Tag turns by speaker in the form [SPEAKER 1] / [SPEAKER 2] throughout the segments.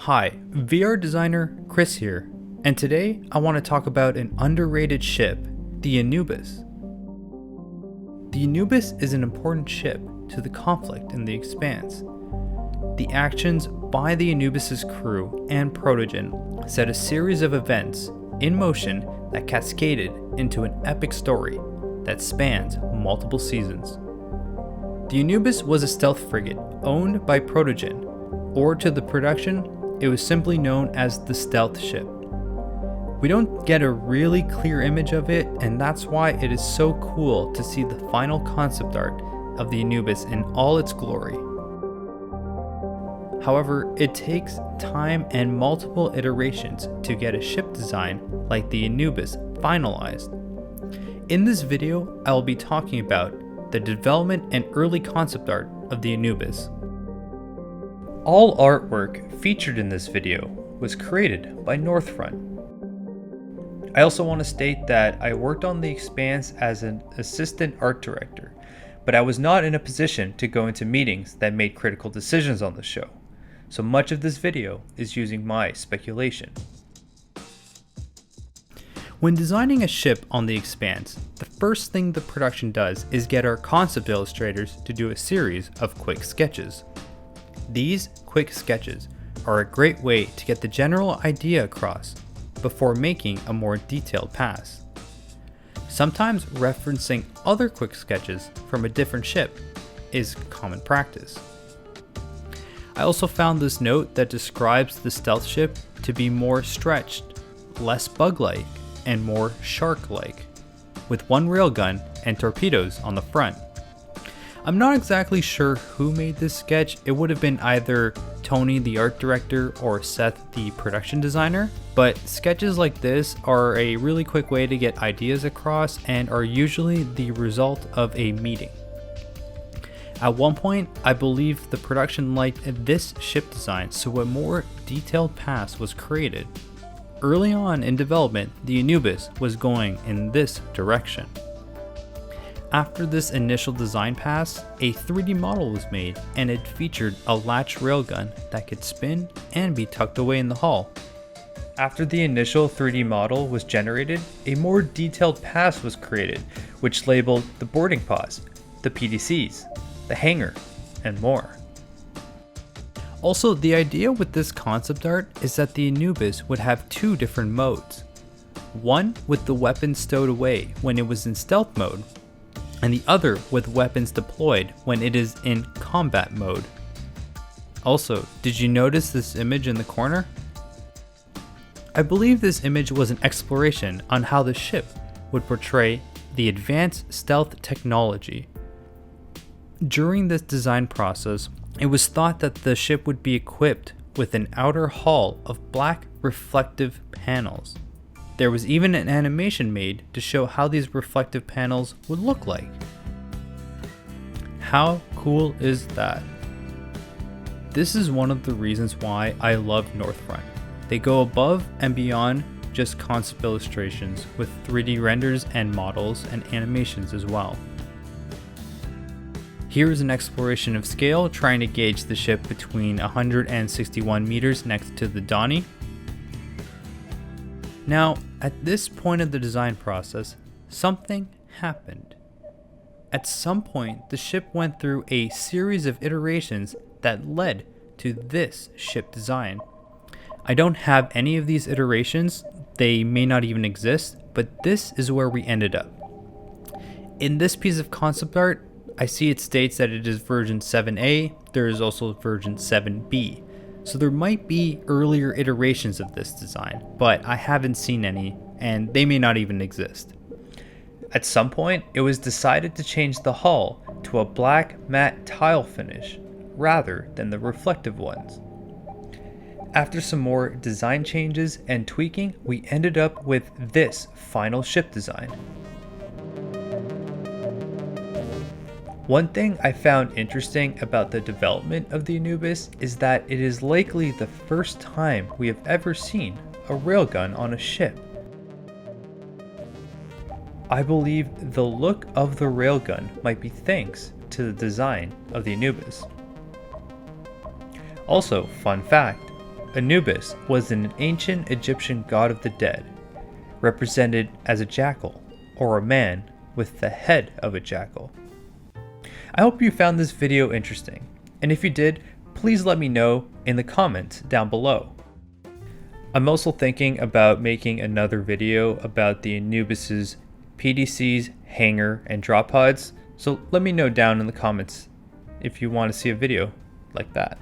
[SPEAKER 1] Hi, VR designer Chris here, and today I want to talk about an underrated ship, the Anubis. The Anubis is an important ship to the conflict in the Expanse. The actions by the Anubis's crew and Protogen set a series of events in motion that cascaded into an epic story that spans multiple seasons. The Anubis was a stealth frigate owned by Protogen, or to the production, it was simply known as the stealth ship. We don't get a really clear image of it, and that's why it is so cool to see the final concept art of the Anubis in all its glory. However, it takes time and multiple iterations to get a ship design like the Anubis finalized. In this video, I will be talking about the development and early concept art of the Anubis. All artwork featured in this video was created by Northfront. I also want to state that I worked on the Expanse as an assistant art director, but I was not in a position to go into meetings that made critical decisions on the show, so much of this video is using my speculation. When designing a ship on the Expanse, the first thing the production does is get our concept illustrators to do a series of quick sketches. These quick sketches are a great way to get the general idea across before making a more detailed pass. Sometimes referencing other quick sketches from a different ship is common practice. I also found this note that describes the stealth ship to be more stretched, less bug-like, and more shark-like, with one railgun and torpedoes on the front. I'm not exactly sure who made this sketch. It would have been either Tony, the art director, or Seth, the production designer, but sketches like this are a really quick way to get ideas across and are usually the result of a meeting. At one point, I believe the production liked this ship design, so a more detailed pass was created. Early on in development, the Anubis was going in this direction. After this initial design pass, a 3D model was made, and it featured a latch railgun that could spin and be tucked away in the hull. After the initial 3D model was generated, a more detailed pass was created, which labeled the boarding pods, the PDCs, the hangar, and more. Also, the idea with this concept art is that the Anubis would have two different modes. One with the weapons stowed away when it was in stealth mode, and the other with weapons deployed when it is in combat mode. Also, did you notice this image in the corner? I believe this image was an exploration on how the ship would portray the advanced stealth technology. During this design process, it was thought that the ship would be equipped with an outer hull of black reflective panels. There was even an animation made to show how these reflective panels would look like. How cool is that? This is one of the reasons why I love Northfront. They go above and beyond just concept illustrations with 3D renders and models and animations as well. Here is an exploration of scale trying to gauge the ship between 161 meters next to the Donny. Now, at this point of the design process, something happened. At some point, the ship went through a series of iterations that led to this ship design. I don't have any of these iterations, they may not even exist, but this is where we ended up. In this piece of concept art, I see it states that it is version 7A, there is also version 7B. So there might be earlier iterations of this design, but I haven't seen any, and they may not even exist. At some point, it was decided to change the hull to a black matte tile finish, rather than the reflective ones. After some more design changes and tweaking, we ended up with this final ship design. One thing I found interesting about the development of the Anubis is that it is likely the first time we have ever seen a railgun on a ship. I believe the look of the railgun might be thanks to the design of the Anubis. Also, fun fact, Anubis was an ancient Egyptian god of the dead, represented as a jackal, or a man with the head of a jackal. I hope you found this video interesting, and if you did, please let me know in the comments down below. I'm also thinking about making another video about the Anubis's PDCs, hanger, and drop pods, so let me know down in the comments if you want to see a video like that.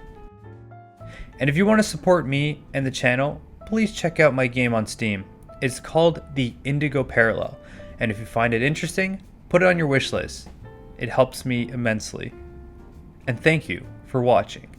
[SPEAKER 1] And if you want to support me and the channel, please check out my game on Steam. It's called The Indigo Parallel, and if you find it interesting, put it on your wish list. It helps me immensely. And thank you for watching.